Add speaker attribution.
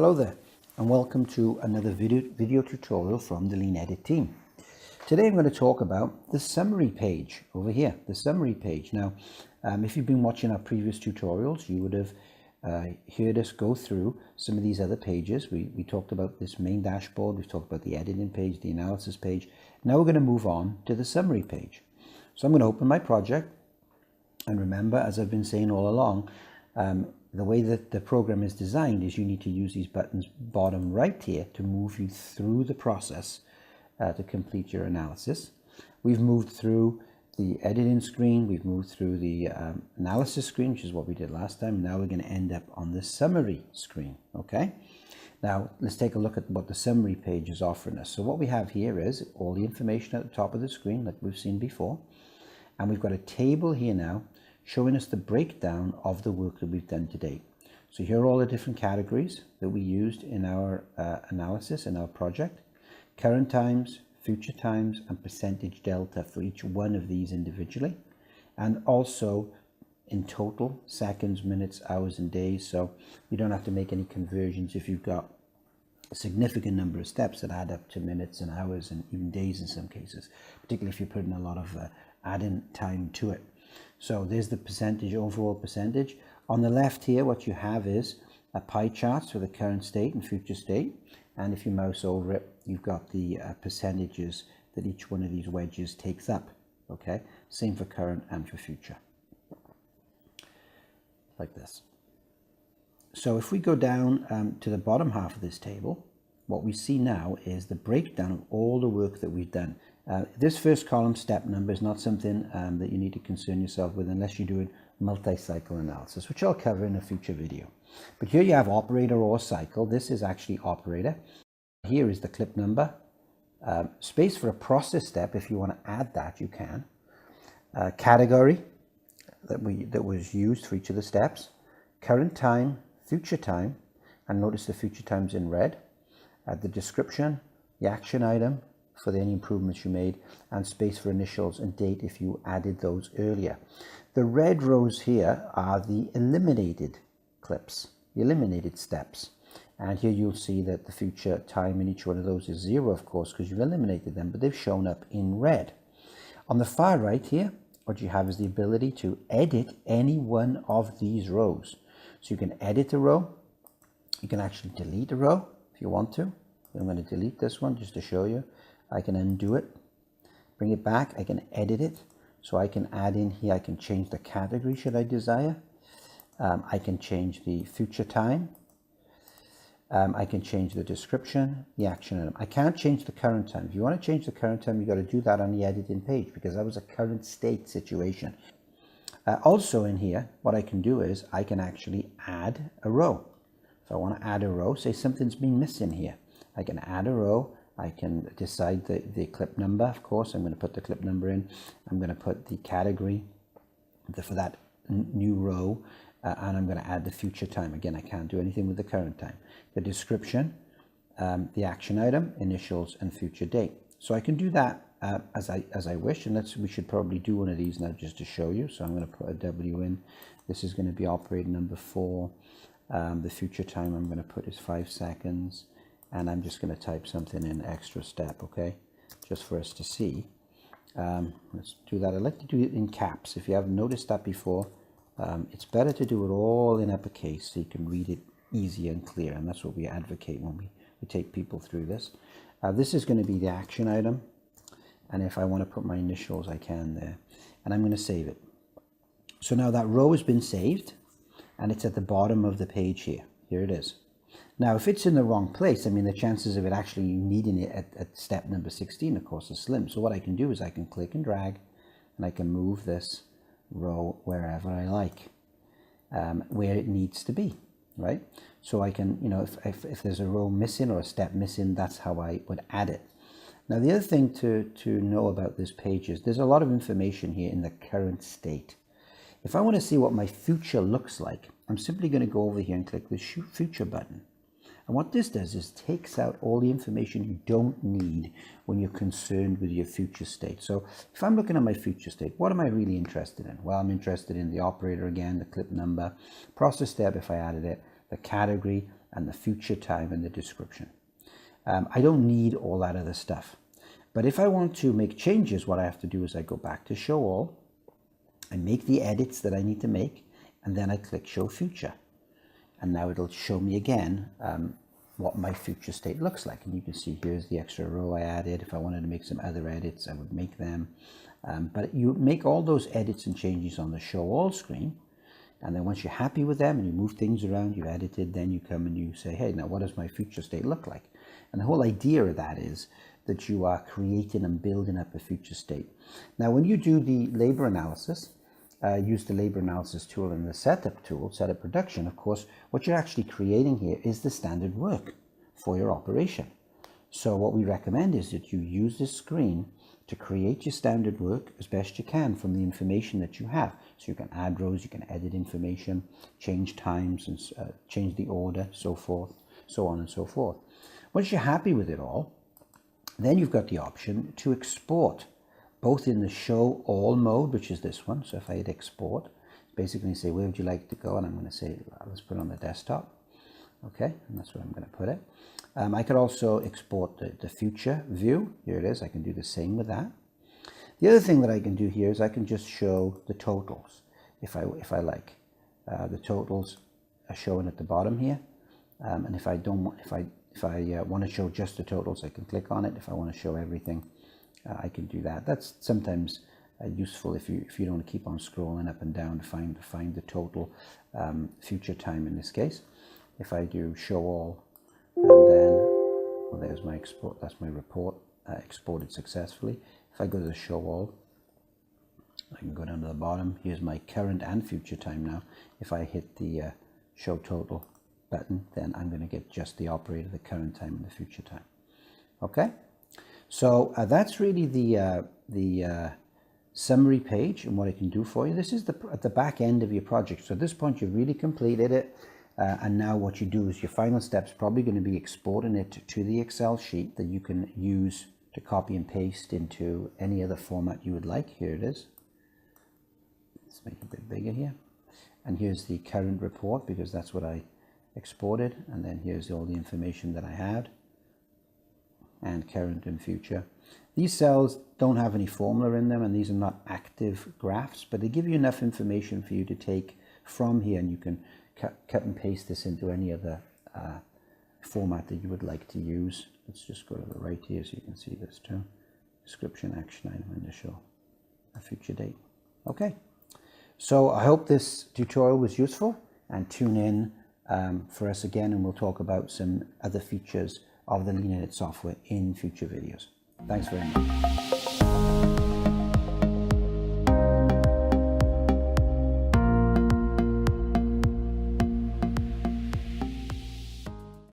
Speaker 1: Hello there, and welcome to another video tutorial from the leanEdit team. Today I'm going to talk about the summary page over here, the summary page. Now, if you've been watching our previous tutorials, you would have heard us go through some of these other pages. We talked about this main dashboard, we've talked about the editing page, the analysis page. Now we're going to move on to the summary page. So I'm going to open my project, and remember, as I've been saying all along, the way that the program is designed is you need to use these buttons bottom right here to move you through the process to complete your analysis. We've moved through the editing screen, we've moved through the analysis screen, which is what we did last time. Now we're going to end up on the summary screen. Okay, now let's take a look at what the summary page is offering us. So what we have here is all the information at the top of the screen that we've seen before, and we've got a table here now showing us the breakdown of the work that we've done to date. So here are all the different categories that we used in our analysis in our project: current times, future times, and percentage delta for each one of these individually, and also in total seconds, minutes, hours, and days. So you don't have to make any conversions if you've got a significant number of steps that add up to minutes and hours and even days in some cases, particularly if you're putting a lot of add-in time to it. So there's the percentage, overall percentage. On the left here, what you have is a pie chart for the current state and future state. And if you mouse over it, you've got the percentages that each one of these wedges takes up. Okay, same for current and for future, like this. So if we go down to the bottom half of this table, what we see now is the breakdown of all the work that we've done. This first column, step number, is not something that you need to concern yourself with unless you're doing multi-cycle analysis, which I'll cover in a future video. But here you have operator or cycle. This is actually operator. Here is the clip number. Space for a process step. If you want to add that, you can. Category that was used for each of the steps. Current time, future time, and notice the future time's in red. The description, the action item for any improvements you made, and space for initials and date if you added those earlier. The red rows here are the eliminated clips, the eliminated steps. And here you'll see that the future time in each one of those is 0, of course, because you've eliminated them, but they've shown up in red. On the far right here, what you have is the ability to edit any one of these rows. So you can edit a row, you can actually delete a row if you want to. I'm going to delete this one just to show you. I can undo it, bring it back, I can edit it. So I can add in here, I can change the category should I desire. I can change the future time. I can change the description, the action item. I can't change the current time. If you want to change the current time, you've got to do that on the editing page because that was a current state situation. Also in here, what I can do is I can actually add a row. If I want to add a row, say something's been missing here, I can add a row. I can decide the clip number, of course. I'm going to put the clip number in. I'm going to put the category for that new row, and I'm going to add the future time. Again, I can't do anything with the current time. The description, the action item, initials, and future date. So I can do that as I wish, and we should probably do one of these now just to show you. So I'm going to put a W in. This is going to be operator number 4. The future time I'm going to put is 5 seconds. And I'm just going to type something in extra step, okay, just for us to see. Let's do that. I like to do it in caps. If you haven't noticed that before, it's better to do it all in uppercase so you can read it easy and clear, and that's what we advocate when we take people through this. This is going to be the action item, and if I want to put my initials, I can there, and I'm going to save it. So now that row has been saved, and it's at the bottom of the page here. Here it is. Now, if it's in the wrong place, I mean, the chances of it actually needing it at step number 16, of course, is slim. So what I can do is I can click and drag, and I can move this row wherever I like, where it needs to be, right? So I can, you know, if there's a row missing or a step missing, that's how I would add it. Now, the other thing to know about this page is there's a lot of information here in the current state. If I want to see what my future looks like, I'm simply going to go over here and click the future button. And what this does is takes out all the information you don't need when you're concerned with your future state. So if I'm looking at my future state, what am I really interested in? Well, I'm interested in the operator again, the clip number, process step if I added it, the category, and the future time and the description. I don't need all that other stuff. But if I want to make changes, what I have to do is I go back to Show All, I make the edits that I need to make, and then I click Show Future. And now it'll show me again what my future state looks like. And you can see here's the extra row I added. If I wanted to make some other edits, I would make them. But you make all those edits and changes on the Show All screen. And then once you're happy with them and you move things around, you've edited, then you come and you say, hey, now what does my future state look like? And the whole idea of that is that you are creating and building up a future state. Now, when you do the labor analysis, use the labor analysis tool and the setup tool, setup production, of course, what you're actually creating here is the standard work for your operation. So what we recommend is that you use this screen to create your standard work as best you can from the information that you have. So you can add rows, you can edit information, change times, and change the order, so forth, so on and so forth. Once you're happy with it all, then you've got the option to export, both in the Show All mode, which is this one. So if I hit export, basically say, where would you like to go? And I'm going to say, let's put it on the desktop. Okay, and that's where I'm going to put it. I could also export the future view. Here it is. I can do the same with that. The other thing that I can do here is I can just show the totals if I like. The totals are showing at the bottom here. And if I want to show just the totals, I can click on it. If I want to show everything, I can do that. That's sometimes useful if you don't want to keep on scrolling up and down to find the total future time in this case. If I do Show All, and then, well, there's my export. That's my report exported successfully. If I go to the Show All, I can go down to the bottom. Here's my current and future time now. If I hit the Show Total button, then I'm going to get just the operator, the current time and the future time. Okay, so that's really the summary page and what it can do for you. This is at the back end of your project. So at this point, you've really completed it. And now what you do is your final step's probably going to be exporting it to the Excel sheet that you can use to copy and paste into any other format you would like. Here it is. Let's make it a bit bigger here. And here's the current report, because that's what I exported. And then here's all the information that I had, and current and future. These cells don't have any formula in them, and these are not active graphs, but they give you enough information for you to take from here, and you can cut and paste this into any other format that you would like to use. Let's just go to the right here so you can see this too. Description, action item, and to show a future date. Okay, so I hope this tutorial was useful, and tune in for us again, and we'll talk about some other features of the leanEdit software in future videos. Thanks very much.